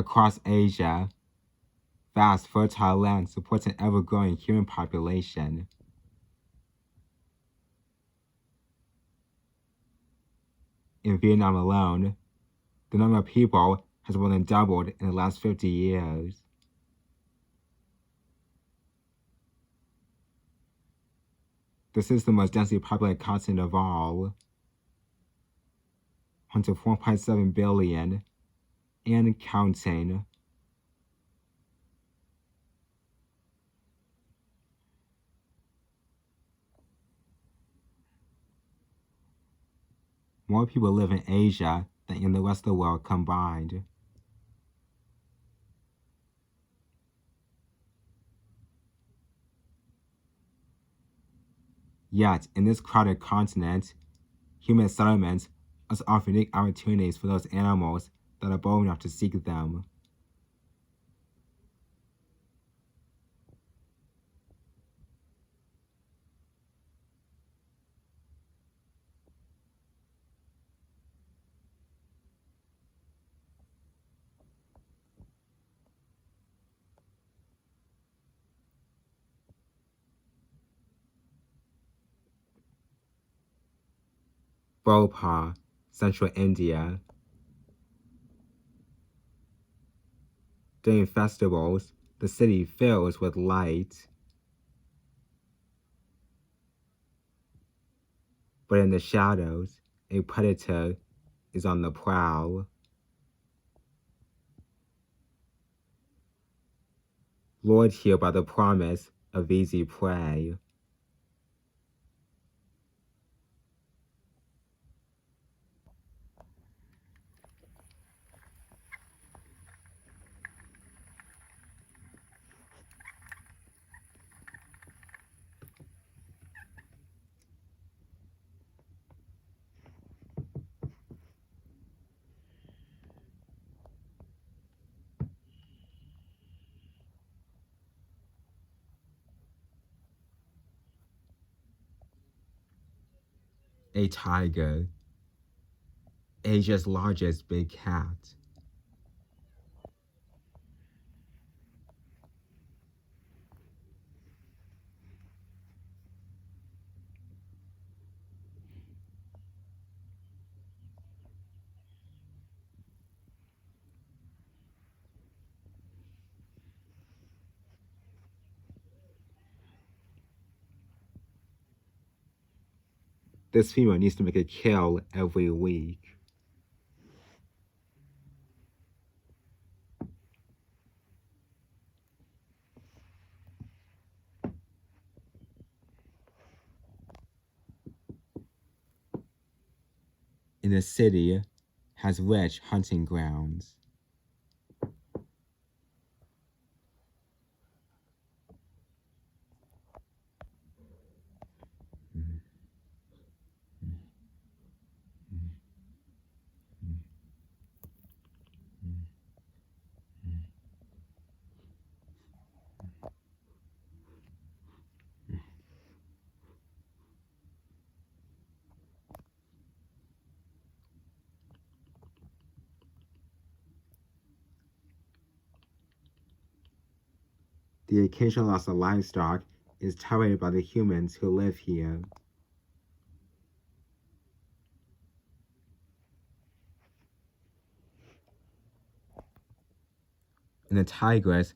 Across Asia, vast fertile land supports an ever-growing human population. In Vietnam alone, the number of people has more than doubled in the last 50 years. This is the most densely populated continent of all, home to 4.7 billion and counting. More people live in Asia than in the rest of the world combined. Yet, in this crowded continent, human settlements also offer unique opportunities for those animals that are bold enough to seek them. Bhopal, central India. During festivals, the city fills with light. But in the shadows, a predator is on the prowl. Lured here by the promise of easy prey. A tiger, Asia's largest big cat. This female needs to make a kill every week. In the city, has rich hunting grounds. The occasional loss of livestock is tolerated by the humans who live here. And the tigress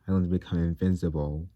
has become invincible.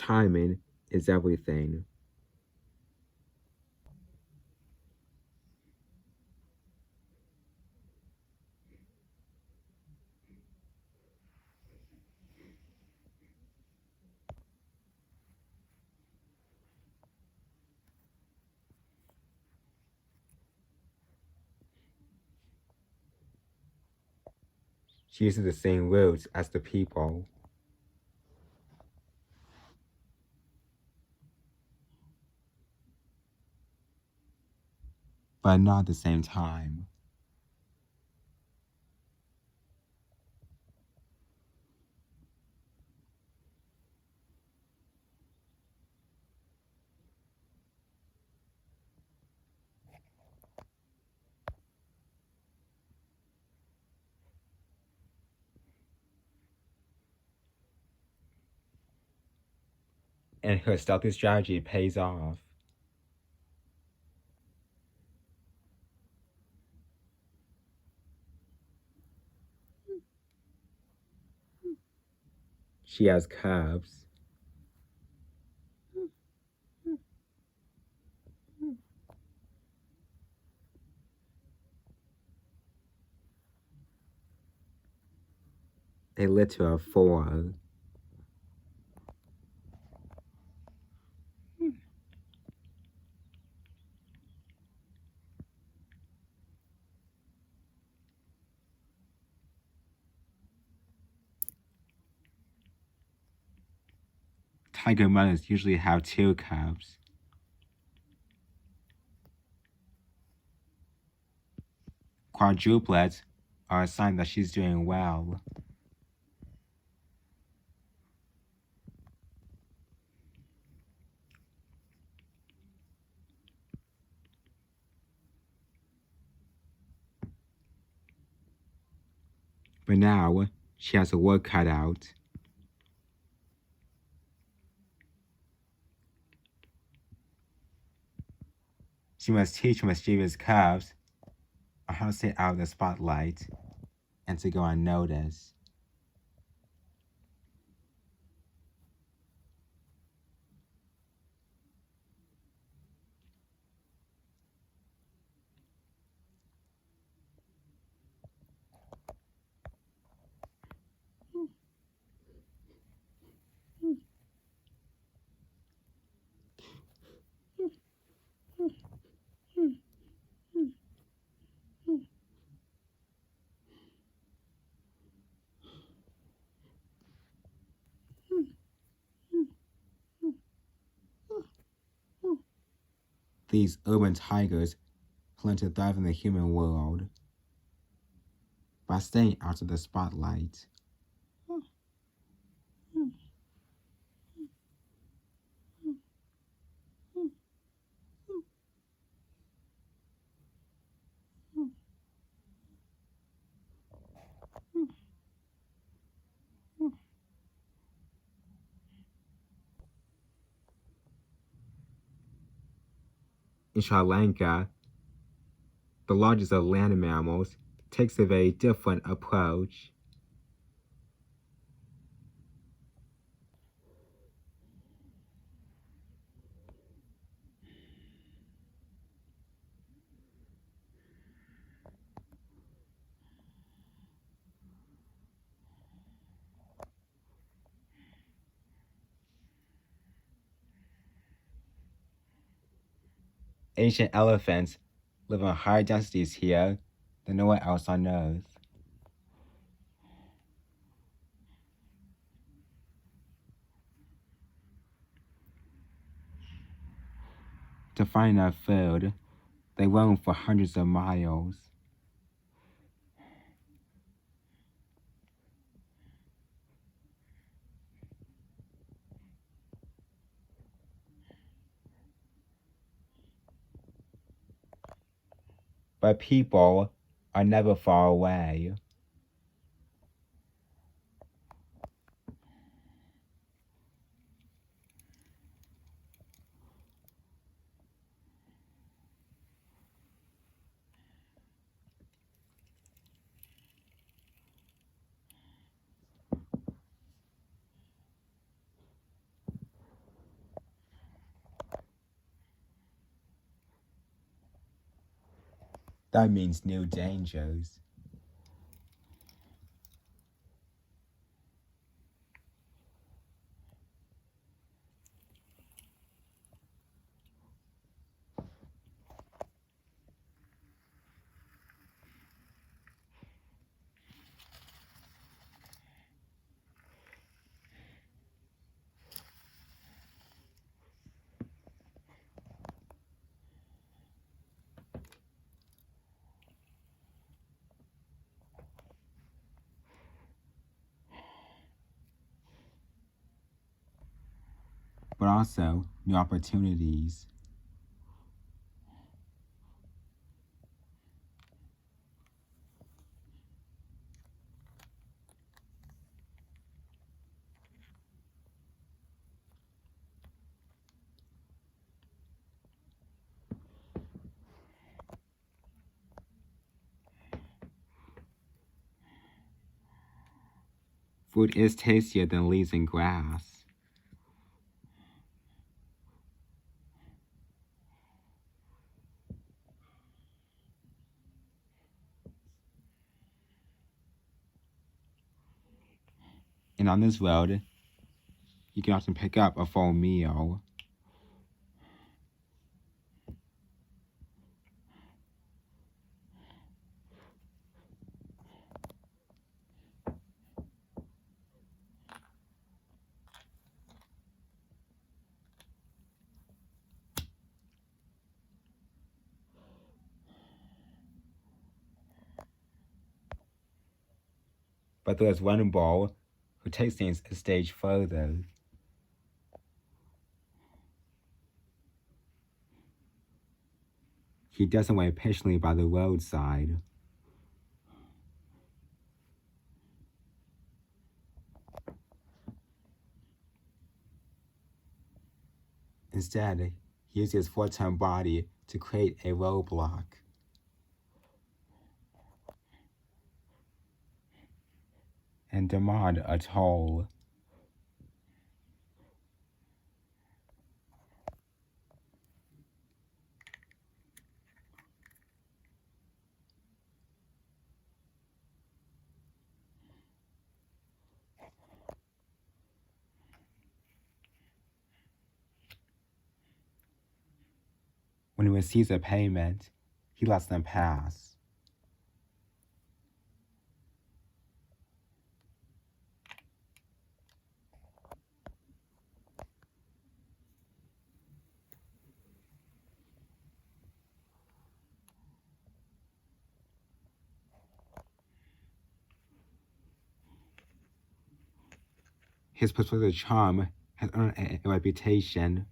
Timing is everything. She uses the same words as the people, but not at the same time. And her stealthy strategy pays off. She has cubs. A litter of 4. Tiger mothers usually have 2 cubs. Quadruplets are a sign that she's doing well. But now she has her work cut out. She must teach mischievous cubs on how to stay out of the spotlight and to go unnoticed. These urban tigers plan to thrive in the human world by staying out of the spotlight. In Sri Lanka, the largest of land mammals takes a very different approach. Ancient elephants live in higher densities here than nowhere else on Earth. To find enough food, they roam for hundreds of miles. But people are never far away. That means new dangers. But also new opportunities. Food is tastier than leaves and grass. And on this road, you can often pick up a full meal. But there's one bull who takes things a stage further. He doesn't wait patiently by the roadside. Instead, he uses his 4-ton body to create a roadblock. And demand a toll. When he receives a payment, he lets them pass. His persuasive charm has earned a reputation.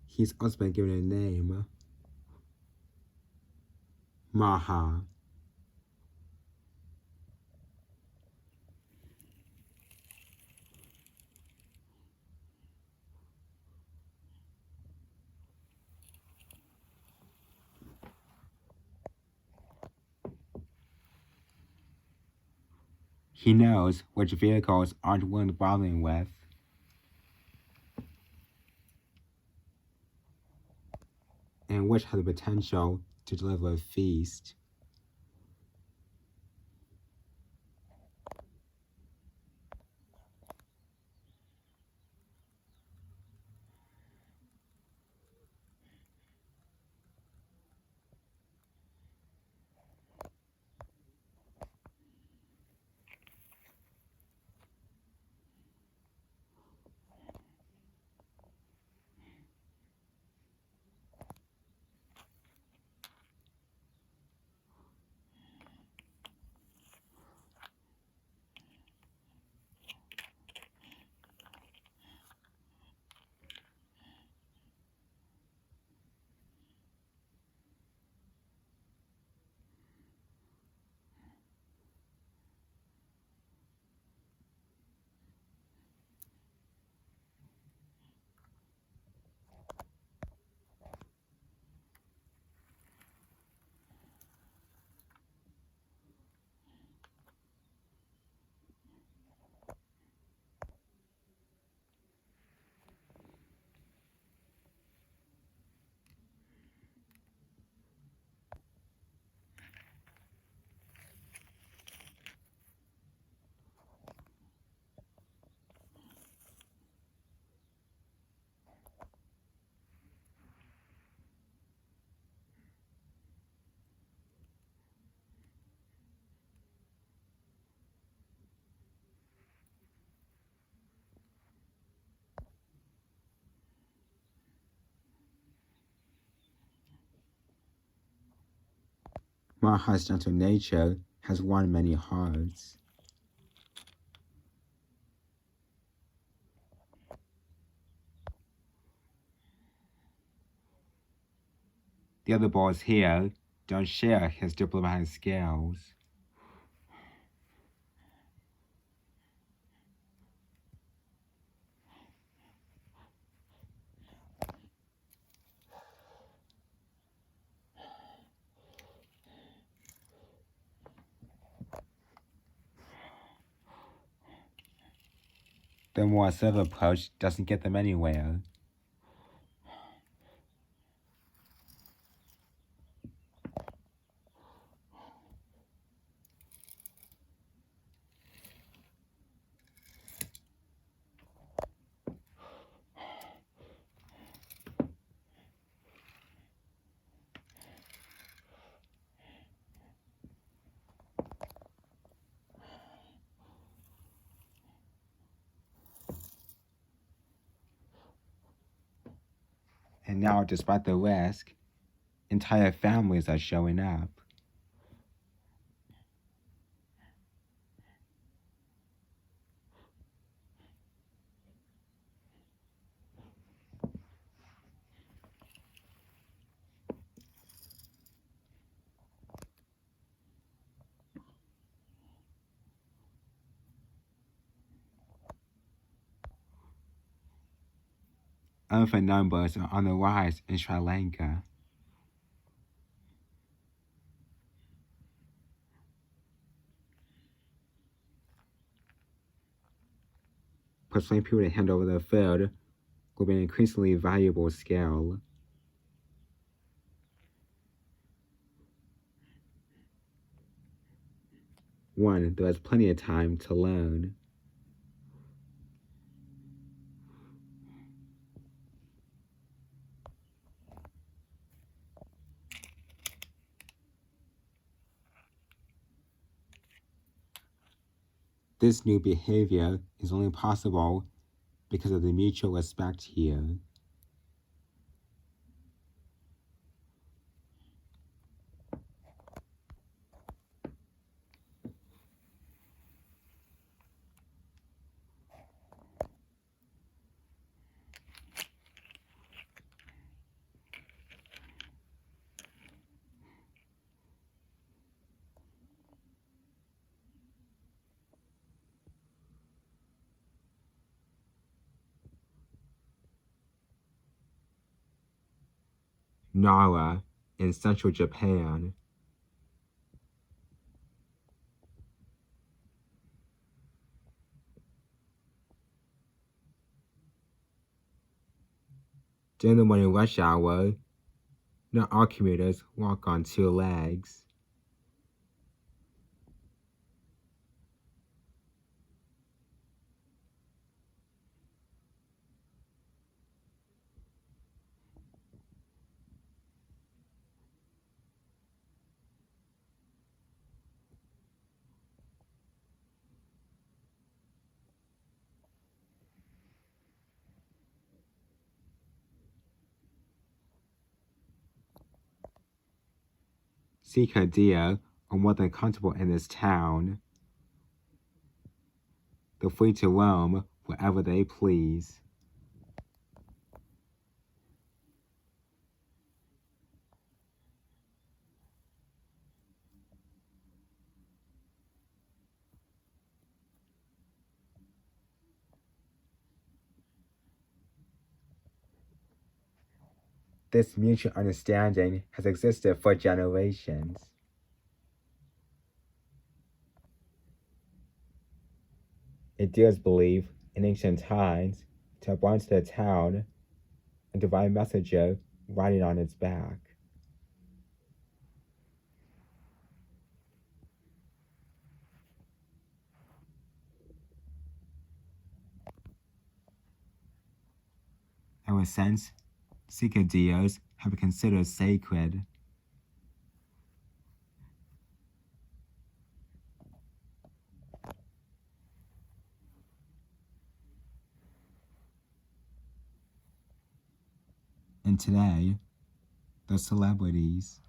He's also been given a name, Maha. He knows which vehicles aren't worth bothering with. And which have the potential to deliver a feast. My heart's gentle nature has won many hearts. The other boys here don't share his diplomatic skills. The more assertive approach doesn't get them anywhere. And now, despite the risk, entire families are showing up. Infant numbers are on the rise in Sri Lanka. Persuading people to hand over their food will be an increasingly valuable skill. One, there is plenty of time to learn. This new behavior is only possible because of the mutual respect here. Nara in central Japan. During the morning rush hour, not all commuters walk on two legs. Sikh deer are more than comfortable in this town. They're free to roam wherever they please. This mutual understanding has existed for generations. It deers believe, in ancient times, to have gone to the town, a divine messenger riding on its back. Ever since, Sikh deers have been considered sacred. And today, they're celebrities.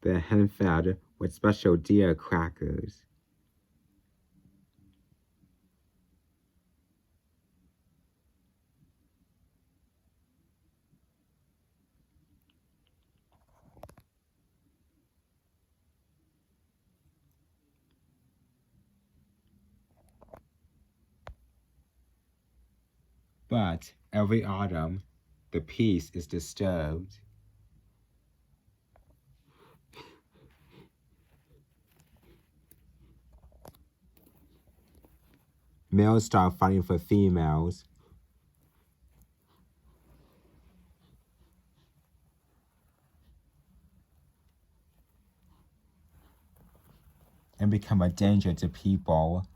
the hen fed with special deer crackers. But every autumn, the peace is disturbed. Males start fighting for females. And become a danger to people.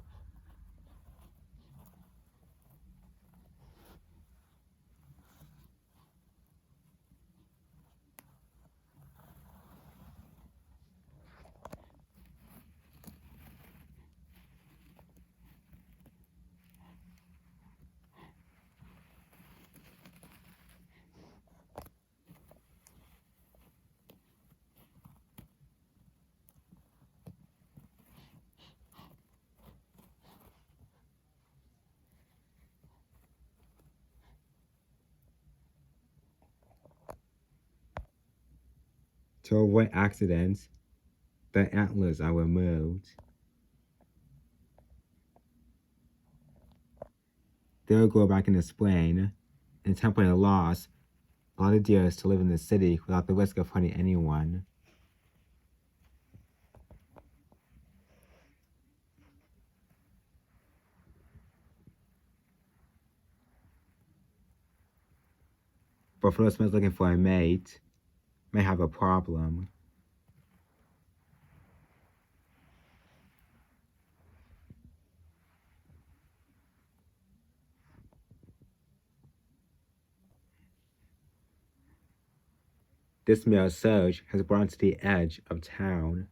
To avoid accidents, the antlers are removed. They will grow back in the spring, and temporary loss allow the deer to live in the city without the risk of hurting anyone. But for those males looking for a mate, may have a problem. This male surge has brought him to the edge of town.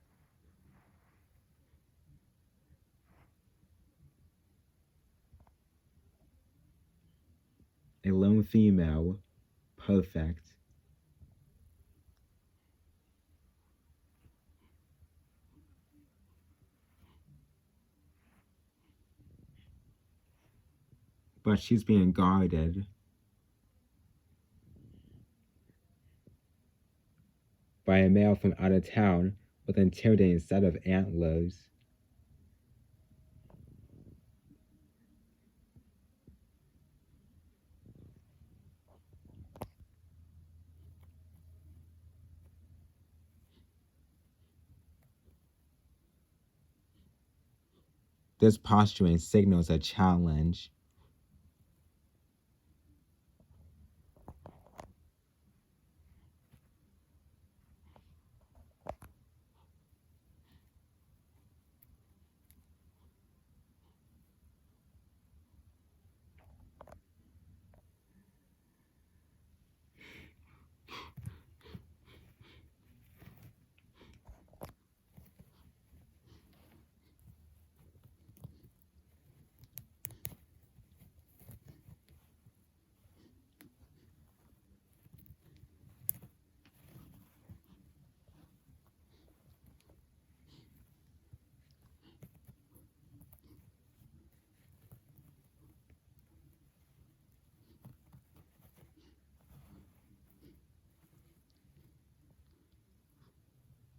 A lone female, perfect. But she's being guarded by a male from out of town with an intimidating set of antlers. This posturing signals a challenge.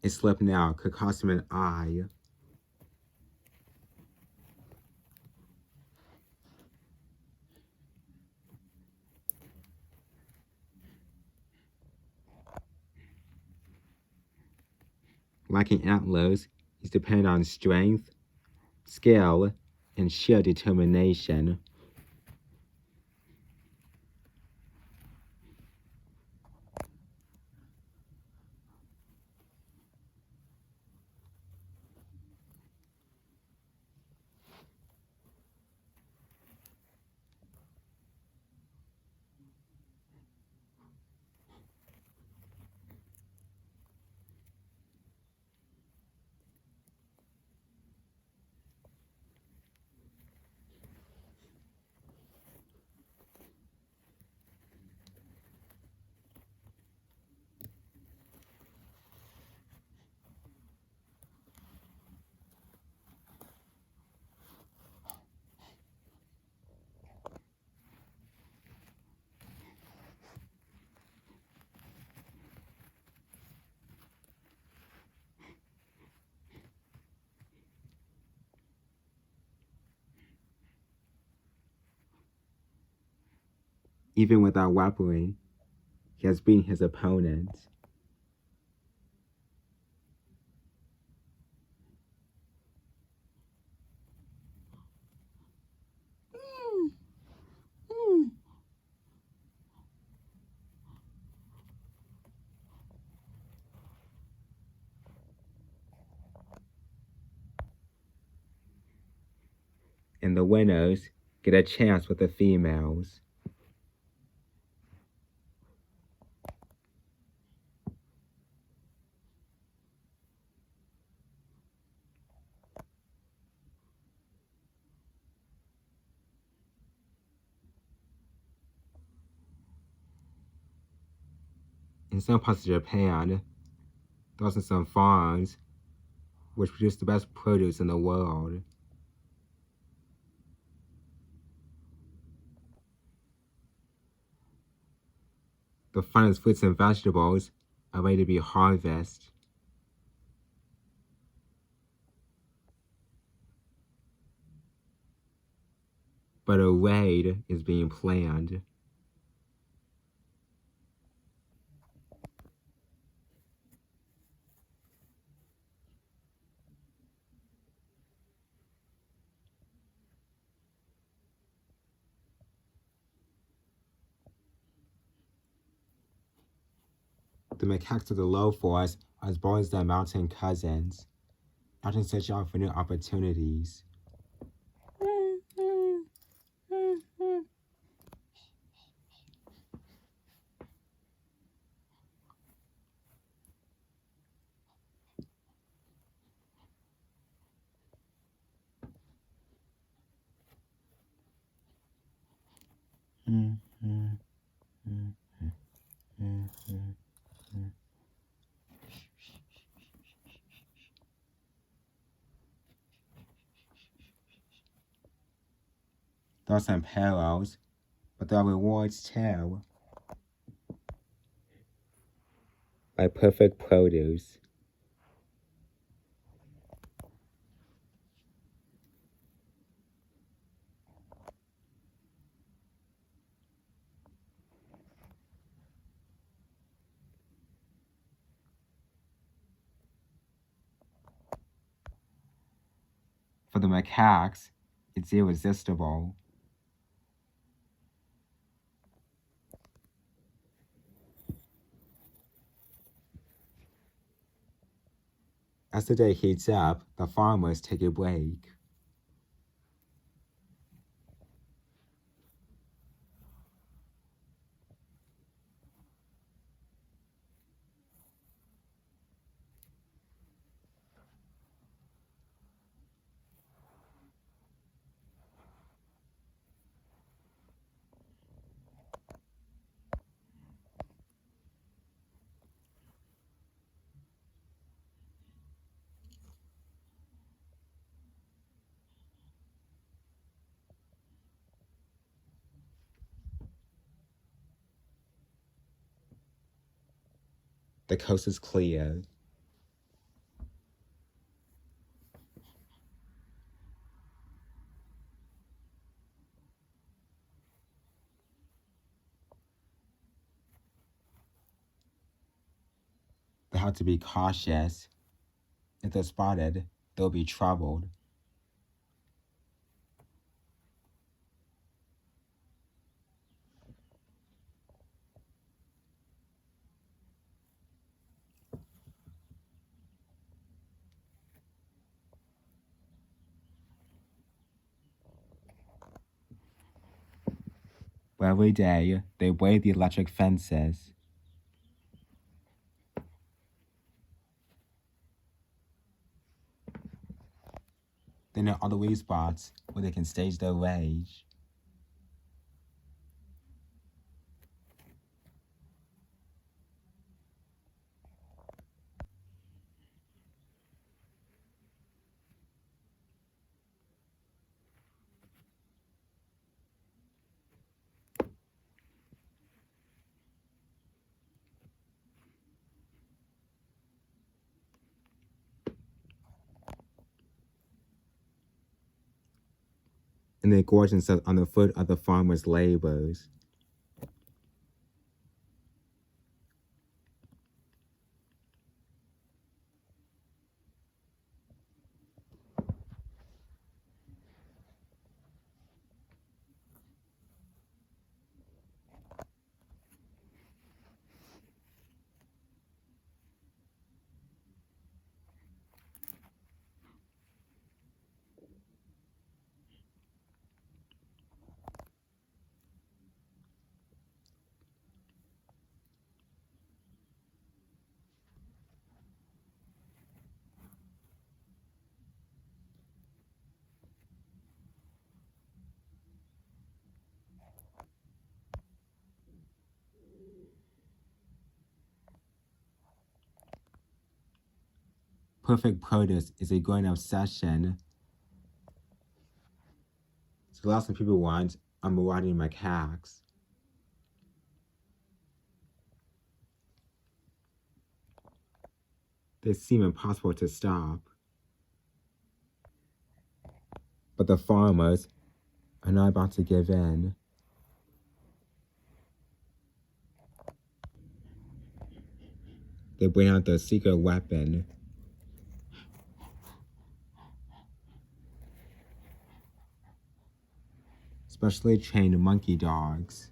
A slip now could cost him an eye. Lacking antlers, he's dependent on strength, skill, and sheer determination. Even without weaponry, he has beaten his opponent. And the winners get a chance with the females. In some parts of Japan, there are some farms which produce the best produce in the world. The finest fruits and vegetables are ready to be harvested. But a raid is being planned. The macaques of the low forest are as bold as their mountain cousins, often searching out for new opportunities. There are some perils, but there are rewards too. Like perfect produce. For the macaques, it's irresistible. As the day heats up, the farmers take a break. The coast is clear. They have to be cautious. If they're spotted, they'll be troubled. But every day, they wave the electric fences. They know all the weak spots where they can stage their rage. And they gorge themselves on the foot of the farmers' labors. Perfect produce is a growing obsession. So the last thing people want are marauding macaques. They seem impossible to stop. But the farmers are not about to give in. They bring out their secret weapon. Specially trained monkey dogs.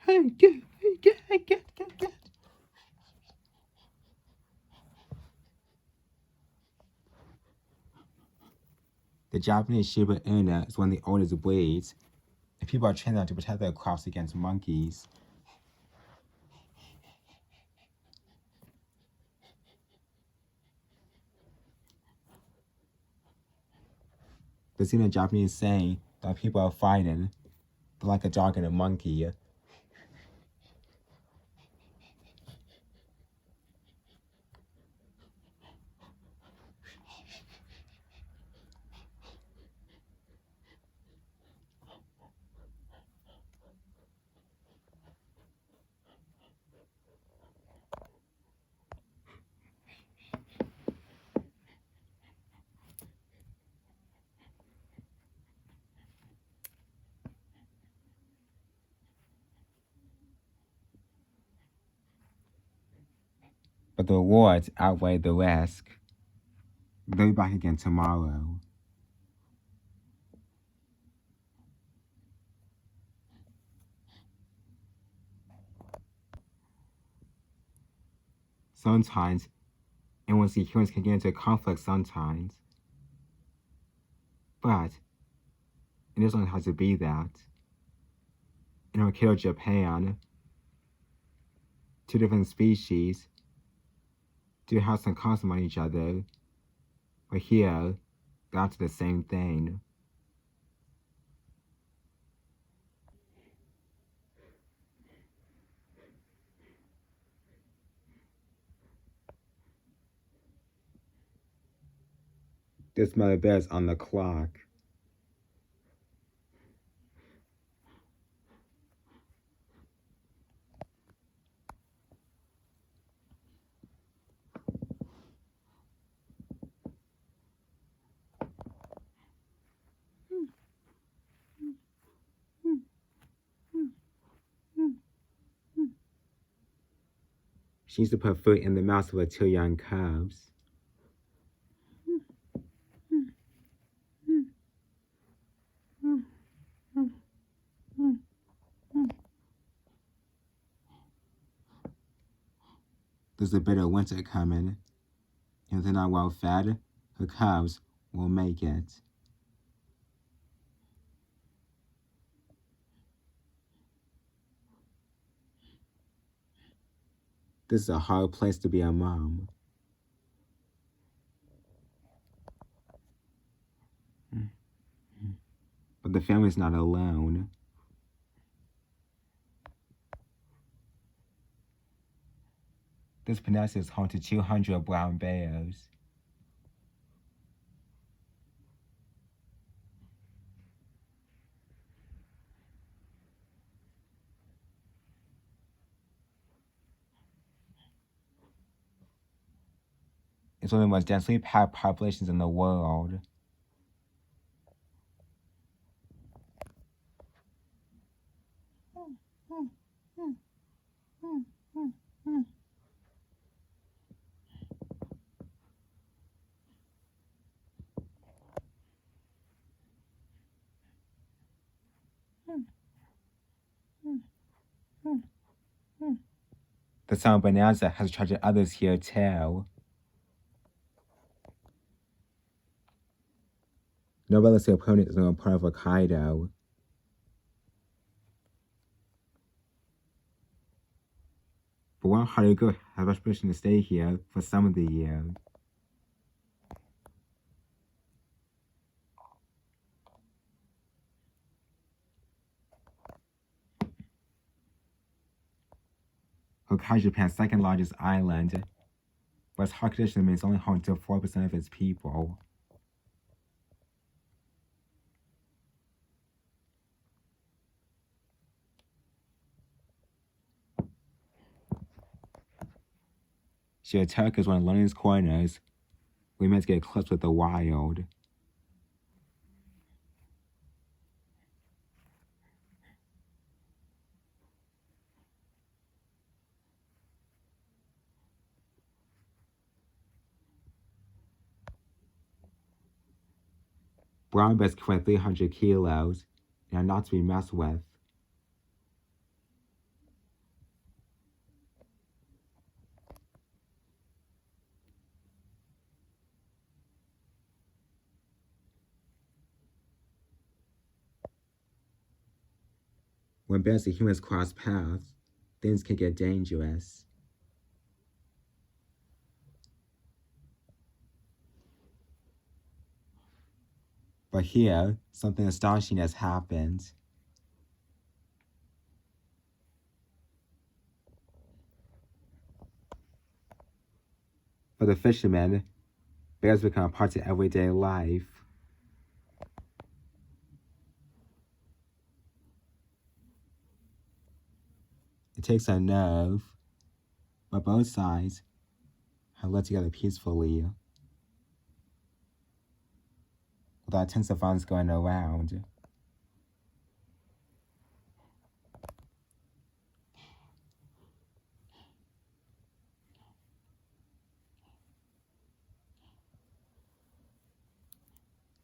Hey, get. The Japanese Shiba Inu is one of the oldest breeds, and people are trained them to protect their crops against monkeys. There's even a Japanese saying that people are fighting, they're like a dog and a monkey. But the rewards outweigh the risk. They'll be back again tomorrow. Sometimes, and we'll see humans can get into conflict sometimes. But it doesn't have to be that. In Hokkaido, Japan, two different species do have some conflict on each other, but here, they're after the same thing. This mother bear's on the clock. She needs to put food in the mouths of her two young cubs. There's a bit of winter coming, and if they're not well fed, her cubs won't make it. This is a hard place to be a mom. But the family's not alone. This peninsula is home to 200 brown bears. It's one of the most densely packed populations in the world. The Summer Bonanza has attracted others here too. No relative opponent is no part of Hokkaido. but one harder girl has permission to stay here for some of the year. Hokkaido is Japan's second largest island, but its hard condition means only home to 4% of its people. Shiotaka is one of the loneliest corners. We meant to get close with the wild. Brown bears can weigh 300 kilos and are not to be messed with. When bears and humans cross paths, things can get dangerous. But here, something astonishing has happened. For the fishermen, bears become a part of everyday life. It takes a nerve, but both sides have lived together peacefully, without tens of violence going around.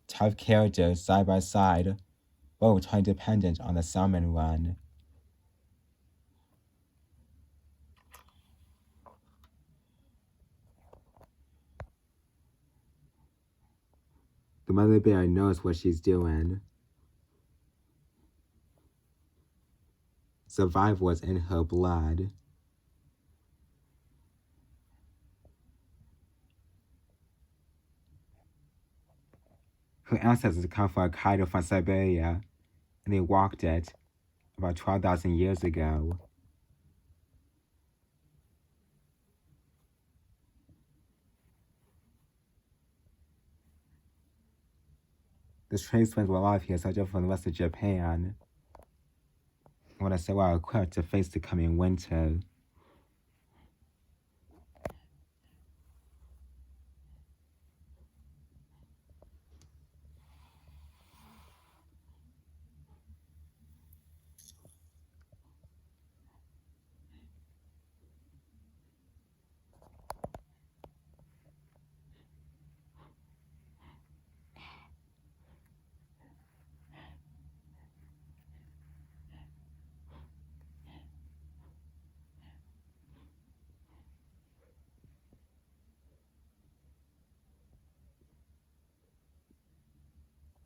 Tough characters side by side, both totally dependent on the salmon run. The mother bear knows what she's doing. Survival is in her blood. Her ancestors come from Hokkaido from Siberia, and they walked it about 12,000 years ago. The trade winds we live here so different from the rest of Japan. When I say well equipped to face the coming winter.